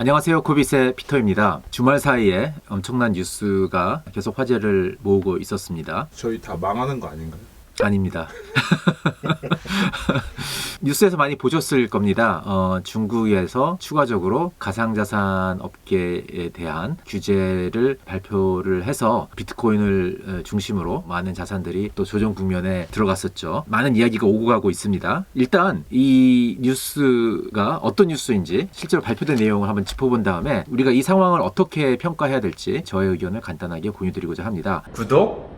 안녕하세요. 코빗의 피터입니다. 주말 사이에 엄청난 뉴스가 계속 화제를 모으고 있었습니다. 저희 다 망하는 거 아닌가요? 아닙니다. 뉴스에서 많이 보셨을 겁니다. 중국에서 추가적으로 가상자산 업계에 대한 규제를 발표를 해서 비트코인을 중심으로 많은 자산들이 또 조정 국면에 들어갔었죠. 많은 이야기가 오고 가고 있습니다. 일단 이 뉴스가 어떤 뉴스인지 실제로 발표된 내용을 한번 짚어본 다음에 우리가 이 상황을 어떻게 평가해야 될지 저의 의견을 간단하게 공유드리고자 합니다. 구독,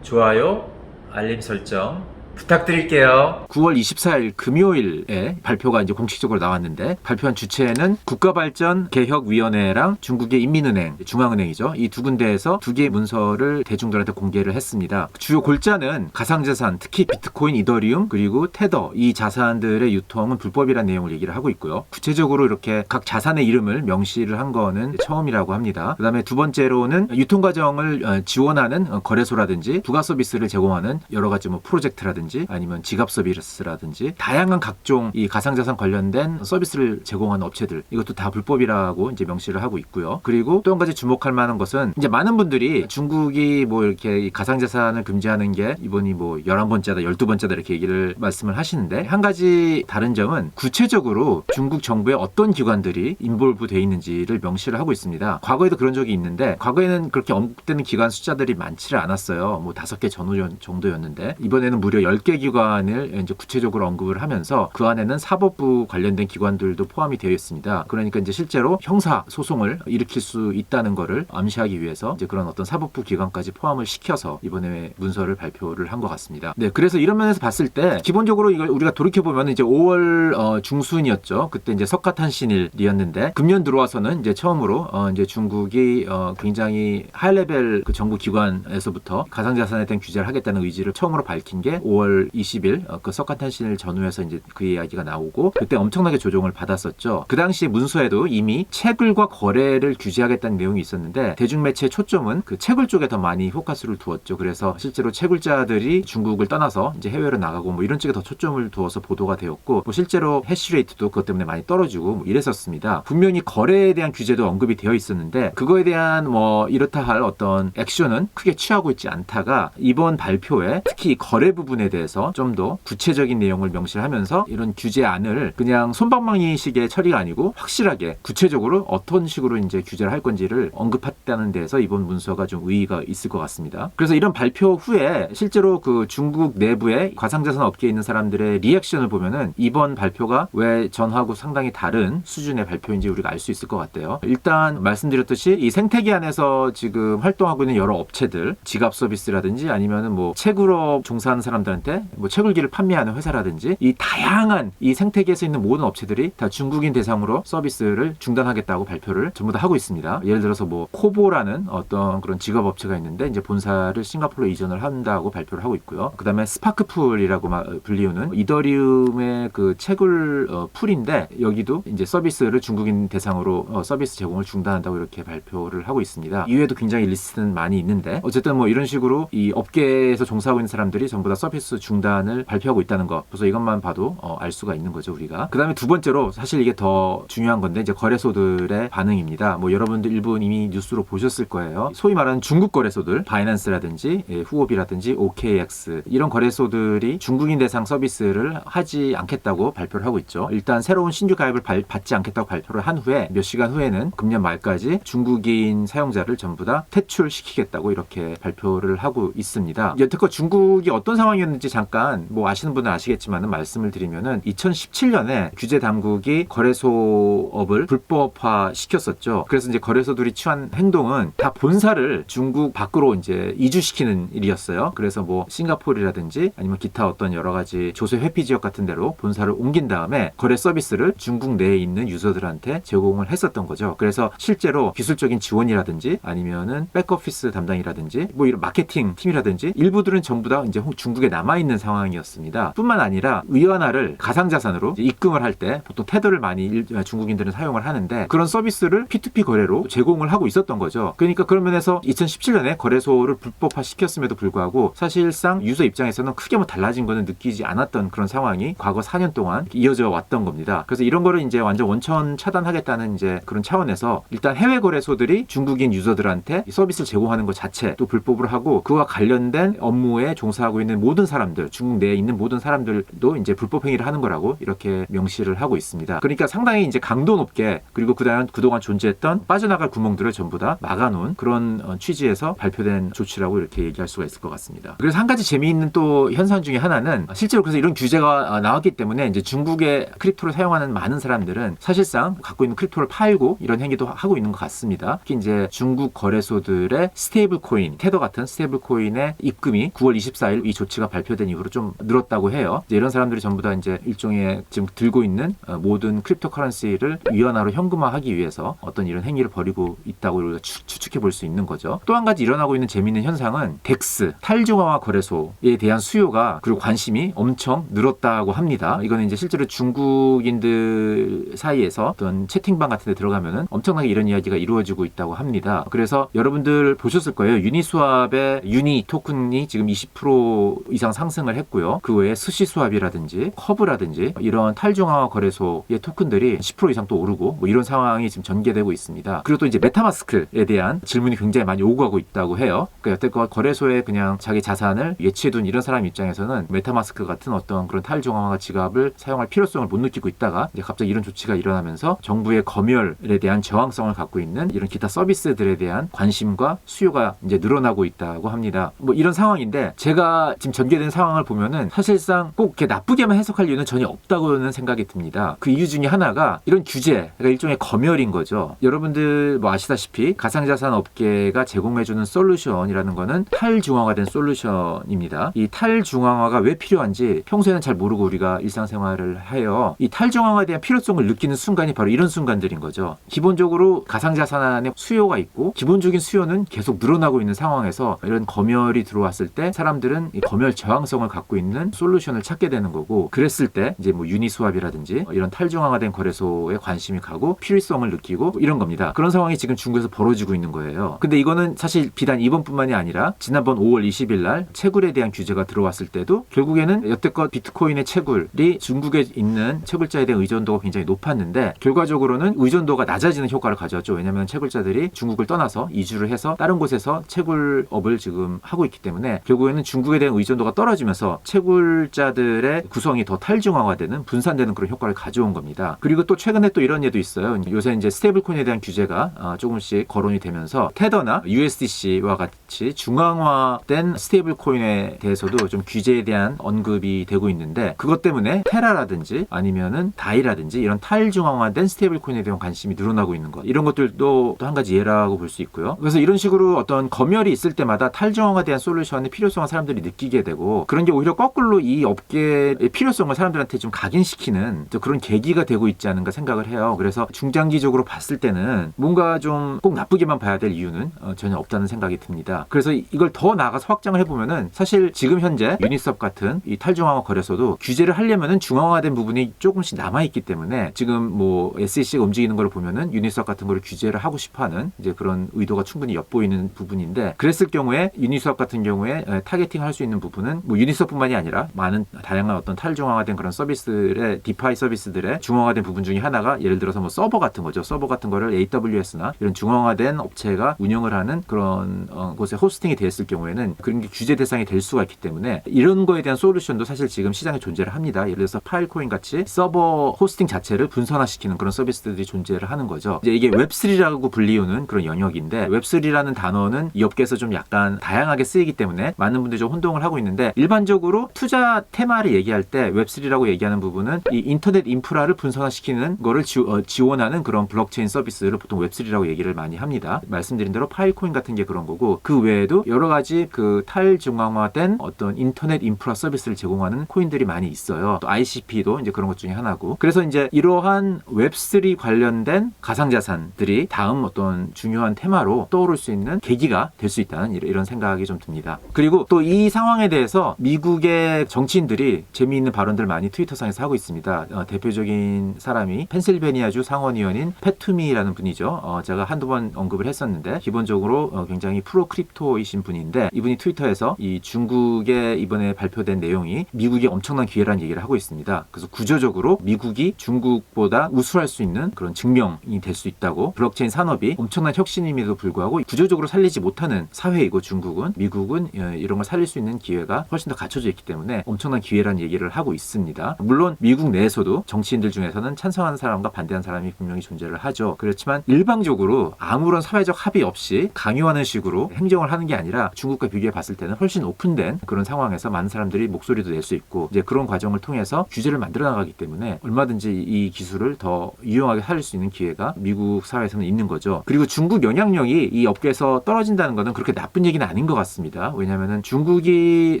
좋아요, 알림 설정 부탁드릴게요. 9월 24일 금요일에 발표가 이제 공식적으로 나왔는데 발표한 주체는 국가발전개혁위원회랑 중국의 인민은행, 중앙은행이죠. 이 두 군데에서 두 개의 문서를 대중들한테 공개를 했습니다. 주요 골자는 가상자산, 특히 비트코인, 이더리움, 그리고 테더 이 자산들의 유통은 불법이라는 내용을 얘기를 하고 있고요. 구체적으로 이렇게 각 자산의 이름을 명시를 한 거는 처음이라고 합니다. 그 다음에 두 번째로는 유통 과정을 지원하는 거래소라든지 부가 서비스를 제공하는 여러 가지 프로젝트라든지 아니면 지갑 서비스라든지 다양한 각종 이 가상자산 관련된 서비스를 제공하는 업체들 이것도 다 불법이라고 이제 명시를 하고 있고요. 그리고 또 한 가지 주목할 만한 것은 이제 많은 분들이 중국이 이렇게 가상자산을 금지하는 게 이번이 11번째다 12번째다 이렇게 얘기를 말씀을 하시는데 한 가지 다른 점은 구체적으로 중국 정부의 어떤 기관들이 인볼브 돼 있는지를 명시를 하고 있습니다. 과거에도 그런 적이 있는데 과거에는 그렇게 언급되는 기관 숫자들이 많지를 않았어요. 5개 정도였는데 이번에는 무려 10개 기관을 이제 구체적으로 언급을 하면서 그 안에는 사법부 관련된 기관들도 포함이 되어 있습니다. 그러니까 이제 실제로 형사 소송을 일으킬 수 있다는 거를 암시하기 위해서 이제 그런 어떤 사법부 기관까지 포함을 시켜서 이번에 문서를 발표를 한 것 같습니다. 네, 그래서 이런 면에서 봤을 때 기본적으로 이걸 우리가 돌이켜 보면 이제 5월 중순이었죠. 그때 이제 석가탄신일이었는데 금년 들어와서는 이제 처음으로 이제 중국이 굉장히 하이 레벨 그 정부 기관에서부터 가상자산에 대한 규제를 하겠다는 의지를 처음으로 밝힌 게 5월 20일 그 석가탄신일 전후에서 이제 그 이야기가 나오고 그때 엄청나게 조종을 받았었죠. 그 당시 문서에도 이미 채굴과 거래를 규제하겠다는 내용이 있었는데 대중매체의 초점은 그 채굴 쪽에 더 많이 포커스를 두었죠. 그래서 실제로 채굴자들이 중국을 떠나서 이제 해외로 나가고 이런 쪽에 더 초점을 두어서 보도가 되었고 실제로 해시레이트도 그것 때문에 많이 떨어지고 이랬었습니다. 분명히 거래에 대한 규제도 언급이 되어 있었는데 그거에 대한 이렇다 할 어떤 액션은 크게 취하고 있지 않다가 이번 발표에 특히 거래 부분에 대해서 좀 더 구체적인 내용을 명시하면서 이런 규제안을 그냥 솜방망이식의 처리가 아니고 확실하게 구체적으로 어떤 식으로 이제 규제를 할 건지를 언급했다는 데서 이번 문서가 좀 의의가 있을 것 같습니다. 그래서 이런 발표 후에 실제로 그 중국 내부의 가상자산 업계에 있는 사람들의 리액션을 보면은 이번 발표가 왜 전하고 상당히 다른 수준의 발표인지 우리가 알 수 있을 것 같아요. 일단 말씀드렸듯이 이 생태계 안에서 지금 활동하고 있는 여러 업체들, 지갑 서비스라든지 아니면은 채굴업 종사하는 사람들한테 채굴기를 판매하는 회사라든지 이 다양한 이 생태계에서 있는 모든 업체들이 다 중국인 대상으로 서비스를 중단하겠다고 발표를 전부 다 하고 있습니다. 예를 들어서 코보라는 어떤 그런 지갑 업체가 있는데 이제 본사를 싱가포르로 이전을 한다고 발표를 하고 있고요. 그다음에 스파크풀이라고 불리우는 이더리움의 그 채굴 풀인데 여기도 이제 서비스를 중국인 대상으로 서비스 제공을 중단한다고 이렇게 발표를 하고 있습니다. 이외에도 굉장히 리스트는 많이 있는데 어쨌든 이런 식으로 이 업계에서 종사하고 있는 사람들이 전부 다 서비스 중단을 발표하고 있다는 거. 그래서 이것만 봐도 알 수가 있는 거죠, 우리가. 그 다음에 두 번째로 사실 이게 더 중요한 건데 이제 거래소들의 반응입니다. 여러분들 일부 이미 뉴스로 보셨을 거예요. 소위 말하는 중국 거래소들, 바이낸스라든지 후오비라든지 OKX 이런 거래소들이 중국인 대상 서비스를 하지 않겠다고 발표를 하고 있죠. 일단 새로운 신규 가입을 받지 않겠다고 발표를 한 후에 몇 시간 후에는 금년 말까지 중국인 사용자를 전부 다 퇴출시키겠다고 이렇게 발표를 하고 있습니다. 여태껏 중국이 어떤 상황이었는지 잠깐 아시는 분은 아시겠지만 말씀을 드리면은 2017년에 규제 당국이 거래소업을 불법화 시켰었죠. 그래서 이제 거래소들이 취한 행동은 다 본사를 중국 밖으로 이제 이주시키는 일이었어요. 그래서 싱가포르라든지 아니면 기타 어떤 여러 가지 조세 회피 지역 같은 데로 본사를 옮긴 다음에 거래 서비스를 중국 내에 있는 유저들한테 제공을 했었던 거죠. 그래서 실제로 기술적인 지원이라든지 아니면은 백오피스 담당이라든지 이런 마케팅 팀이라든지 일부들은 전부 다 이제 중국에 남아 남아있는 상황이었습니다. 뿐만 아니라 위안화를 가상자산으로 입금을 할 때 보통 테더를 많이 중국인들은 사용을 하는데 그런 서비스를 P2P 거래로 제공을 하고 있었던 거죠. 그러니까 그런 면에서 2017년에 거래소를 불법화 시켰음에도 불구하고 사실상 유저 입장에서는 크게 뭐 달라진 거는 느끼지 않았던 그런 상황이 과거 4년 동안 이어져 왔던 겁니다. 그래서 이런 거를 이제 완전 원천 차단하겠다는 이제 그런 차원에서 일단 해외 거래소들이 중국인 유저들한테 서비스를 제공하는 것 자체 또 불법으로 하고 그와 관련된 업무에 종사하고 있는 모든 사람들, 중국 내에 있는 모든 사람들도 이제 불법 행위를 하는 거라고 이렇게 명시를 하고 있습니다. 그러니까 상당히 이제 강도 높게 그리고 그동안 존재했던 빠져나갈 구멍들을 전부 다 막아놓은 그런 취지에서 발표된 조치라고 이렇게 얘기할 수가 있을 것 같습니다. 그래서 한 가지 재미있는 또 현상 중에 하나는 실제로 그래서 이런 규제가 나왔기 때문에 이제 중국의 크립토를 사용하는 많은 사람들은 사실상 갖고 있는 크립토를 팔고 이런 행위도 하고 있는 것 같습니다. 특히 이제 중국 거래소들의 스테이블 코인, 테더 같은 스테이블 코인의 입금이 9월 24일 이 조치가 발표된 이후로 좀 늘었다고 해요. 이제 이런 사람들이 전부 다 이제 일종의 지금 들고 있는 모든 크립토 커런시를 위안화로 현금화하기 위해서 어떤 이런 행위를 벌이고 있다고 우리가 추측해 볼 수 있는 거죠. 또 한 가지 일어나고 있는 재미있는 현상은 덱스, 탈중앙화 거래소에 대한 수요가 그리고 관심이 엄청 늘었다고 합니다. 이거는 이제 실제로 중국인들 사이에서 어떤 채팅방 같은 데 들어가면은 엄청나게 이런 이야기가 이루어지고 있다고 합니다. 그래서 여러분들 보셨을 거예요. 유니스왑의 유니 토큰이 지금 20% 이상 상승을 했고요. 그 외에 스시스왑이라든지 커브라든지 이런 탈중앙화 거래소의 토큰들이 10% 이상 또 오르고 뭐 이런 상황이 지금 전개되고 있습니다. 그리고 또 이제 메타마스크에 대한 질문이 굉장히 많이 오고 가고 있다고 해요. 그러니까 여태껏 거래소에 그냥 자기 자산을 예치해둔 이런 사람 입장에서는 메타마스크 같은 어떤 그런 탈중앙화 지갑을 사용할 필요성을 못 느끼고 있다가 이제 갑자기 이런 조치가 일어나면서 정부의 검열에 대한 저항성을 갖고 있는 이런 기타 서비스들에 대한 관심과 수요가 이제 늘어나고 있다고 합니다. 뭐 이런 상황인데 제가 지금 전개된 상황을 보면은 사실상 꼭 이렇게 나쁘게만 해석할 이유는 전혀 없다고는 생각이 듭니다. 그 이유 중에 하나가 이런 규제, 그러니까 일종의 검열인 거죠. 여러분들 뭐 아시다시피 가상자산 업계가 제공해주는 솔루션이라는 거는 탈중앙화된 솔루션입니다. 이 탈중앙화가 왜 필요한지 평소에는 잘 모르고 우리가 일상생활을 해요. 이 탈중앙화에 대한 필요성을 느끼는 순간이 바로 이런 순간들인 거죠. 기본적으로 가상자산의 수요가 있고 기본적인 수요는 계속 늘어나고 있는 상황에서 이런 검열이 들어왔을 때 사람들은 이 검열 저항성을 갖고 있는 솔루션을 찾게 되는 거고 그랬을 때 이제 뭐 유니스왑이라든지 이런 탈중앙화된 거래소에 관심이 가고 필요성을 느끼고 이런 겁니다. 그런 상황이 지금 중국에서 벌어지고 있는 거예요. 근데 이거는 사실 비단 이번뿐만이 아니라 지난번 5월 20일 날 채굴에 대한 규제가 들어왔을 때도 결국에는 여태껏 비트코인의 채굴이 중국에 있는 채굴자에 대한 의존도가 굉장히 높았는데 결과적으로는 의존도가 낮아지는 효과를 가져왔죠. 왜냐하면 채굴자들이 중국을 떠나서 이주를 해서 다른 곳에서 채굴업을 지금 하고 있기 때문에 결국에는 중국에 대한 의존도가 떨어지면서 채굴자들의 구성이 더 탈중앙화되는 분산되는 그런 효과를 가져온 겁니다. 그리고 또 최근에 또 이런 예도 있어요. 요새 이제 스테이블 코인에 대한 규제가 조금씩 거론이 되면서 테더나 USDC와 같이 중앙화된 스테이블 코인에 대해서도 좀 규제에 대한 언급이 되고 있는데 그것 때문에 테라라든지 아니면은 다이라든지 이런 탈중앙화된 스테이블 코인에 대한 관심이 늘어나고 있는 것. 이런 것들도 또 한 가지 예라고 볼 수 있고요. 그래서 이런 식으로 어떤 검열이 있을 때마다 탈중앙화에 대한 솔루션의 필요성을 사람들이 느끼게 되고 그런 게 오히려 거꾸로 이 업계의 필요성을 사람들한테 좀 각인시키는 그런 계기가 되고 있지 않은가 생각을 해요. 그래서 중장기적으로 봤을 때는 뭔가 좀 꼭 나쁘게만 봐야 될 이유는 전혀 없다는 생각이 듭니다. 그래서 이걸 더 나아가서 확장을 해보면은 사실 지금 현재 유니스왑 같은 이 탈중앙화 거래소도 규제를 하려면은 중앙화된 부분이 조금씩 남아있기 때문에 지금 뭐 SEC가 움직이는 걸 보면은 유니스왑 같은 거를 규제를 하고 싶어하는 이제 그런 의도가 충분히 엿보이는 부분인데 그랬을 경우에 유니스왑 같은 경우에 타겟팅할 수 있는 부분은 뭐 유니스왑뿐만이 아니라 많은 다양한 어떤 탈중앙화된 그런 서비스들의 디파이 서비스들의 중앙화된 부분 중에 하나가 예를 들어서 뭐 서버 같은 거죠. 서버 같은 거를 AWS나 이런 중앙화된 업체가 운영을 하는 그런 곳에 호스팅이 됐을 경우에는 그런 게 규제 대상이 될 수가 있기 때문에 이런 거에 대한 솔루션도 사실 지금 시장에 존재를 합니다. 예를 들어서 파일코인 같이 서버 호스팅 자체를 분산화시키는 그런 서비스들이 존재를 하는 거죠. 이제 이게 웹3라고 불리우는 그런 영역인데 웹3라는 단어는 이 업계에서 좀 약간 다양하게 쓰이기 때문에 많은 분들이 좀 혼동을 하고 있는데 일반적으로 투자 테마를 얘기할 때 웹3라고 얘기하는 부분은 이 인터넷 인프라를 분산화시키는 거를 지원하는 그런 블록체인 서비스를 보통 웹3라고 얘기를 많이 합니다. 말씀드린 대로 파일코인 같은 게 그런 거고 그 외에도 여러 가지 그 탈중앙화된 어떤 인터넷 인프라 서비스를 제공하는 코인들이 많이 있어요. 또 ICP도 이제 그런 것 중에 하나고. 그래서 이제 이러한 웹3 관련된 가상자산들이 다음 어떤 중요한 테마로 떠오를 수 있는 계기가 될 수 있다는 이런 생각이 좀 듭니다. 그리고 또 이 상황에 대해서 관련해서 미국의 정치인들이 재미있는 발언들 많이 트위터상에서 하고 있습니다. 대표적인 사람이 펜실베니아주 상원의원인 패투미라는 분이죠. 제가 한두 번 언급을 했었는데 기본적으로 굉장히 프로 크립토이신 분인데 이분이 트위터에서 이 중국의 이번에 발표된 내용이 미국이 엄청난 기회라는 얘기를 하고 있습니다. 그래서 구조적으로 미국이 중국보다 우수할 수 있는 그런 증명이 될 수 있다고, 블록체인 산업이 엄청난 혁신임에도 불구하고 구조적으로 살리지 못하는 사회이고 중국은, 미국은 이런 걸 살릴 수 있는 기회가 훨씬 더 갖춰져 있기 때문에 엄청난 기회라는 얘기를 하고 있습니다. 물론 미국 내에서도 정치인들 중에서는 찬성하는 사람과 반대하는 사람이 분명히 존재를 하죠. 그렇지만 일방적으로 아무런 사회적 합의 없이 강요하는 식으로 행정을 하는 게 아니라 중국과 비교해 봤을 때는 훨씬 오픈된 그런 상황에서 많은 사람들이 목소리도 낼 수 있고, 이제 그런 과정을 통해서 규제를 만들어 나가기 때문에 얼마든지 이 기술을 더 유용하게 살릴 수 있는 기회가 미국 사회에서는 있는 거죠. 그리고 중국 영향력이 이 업계에서 떨어진다는 것은 그렇게 나쁜 얘기는 아닌 것 같습니다. 왜냐하면 중국이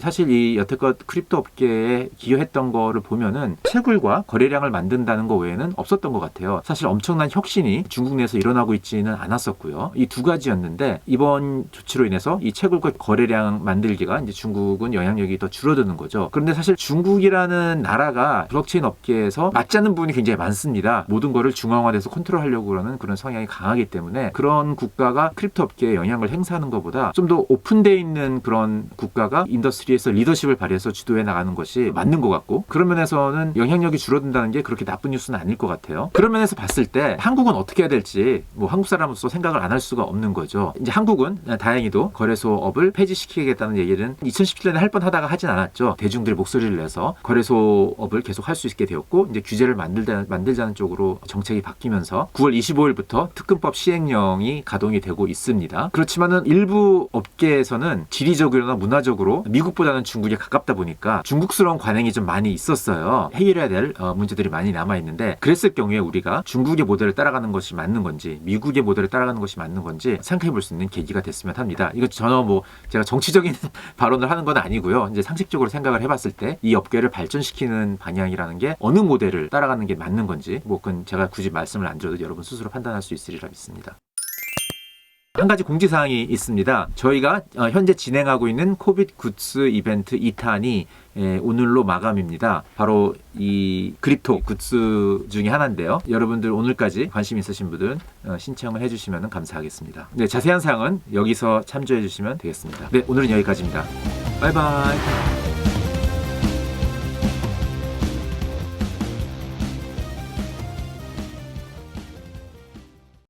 사실 이 여태껏 크립토 업계에 기여했던 거를 보면은 채굴과 거래량을 만든다는 거 외에는 없었던 것 같아요. 사실 엄청난 혁신이 중국 내에서 일어나고 있지는 않았었고요. 이 두 가지였는데 이번 조치로 인해서 이 채굴과 거래량 만들기가 이제 중국은 영향력이 더 줄어드는 거죠. 그런데 사실 중국이라는 나라가 블록체인 업계에서 맞지 않는 부분이 굉장히 많습니다. 모든 거를 중앙화돼서 컨트롤하려고 그러는 그런 성향이 강하기 때문에 그런 국가가 크립토 업계에 영향을 행사하는 것보다 좀 더 오픈되어 있는 그런 국가가 인더스트리에서 리더십을 발휘해서 주도해 나가는 것이 맞는 것 같고, 그런 면에서는 영향력이 줄어든다는 게 그렇게 나쁜 뉴스는 아닐 것 같아요. 그런 면에서 봤을 때 한국은 어떻게 해야 될지 뭐 한국 사람으로서 생각을 안 할 수가 없는 거죠. 이제 한국은 다행히도 거래소업을 폐지시키겠다는 얘기는 2017년에 할 뻔하다가 하진 않았죠. 대중들이 목소리를 내서 거래소업을 계속 할 수 있게 되었고, 이제 규제를 만들자는 쪽으로 정책이 바뀌면서 9월 25일부터 특근법 시행령이 가동이 되고 있습니다. 그렇지만은 일부 업계에서는 지리적으로나 문화적으로 미국보다는 중국에 가깝다 보니까 중국스러운 관행이 좀 많이 있었어요. 해결해야 될 문제들이 많이 남아 있는데, 그랬을 경우에 우리가 중국의 모델을 따라가는 것이 맞는 건지 미국의 모델을 따라가는 것이 맞는 건지 생각해 볼 수 있는 계기가 됐으면 합니다. 이거 전혀 뭐 제가 정치적인 발언을 하는 건 아니고요. 이제 상식적으로 생각을 해봤을 때 이 업계를 발전시키는 방향이라는 게 어느 모델을 따라가는 게 맞는 건지, 뭐 그건 제가 굳이 말씀을 안 드려도 여러분 스스로 판단할 수 있으리라 믿습니다. 한 가지 공지사항이 있습니다. 저희가 현재 진행하고 있는 코빗 굿즈 이벤트 2탄이 오늘로 마감입니다. 바로 이 크립토 굿즈 중에 하나인데요. 여러분들 오늘까지 관심 있으신 분들은 신청을 해주시면 감사하겠습니다. 네, 자세한 사항은 여기서 참조해 주시면 되겠습니다. 네, 오늘은 여기까지입니다. 바이바이.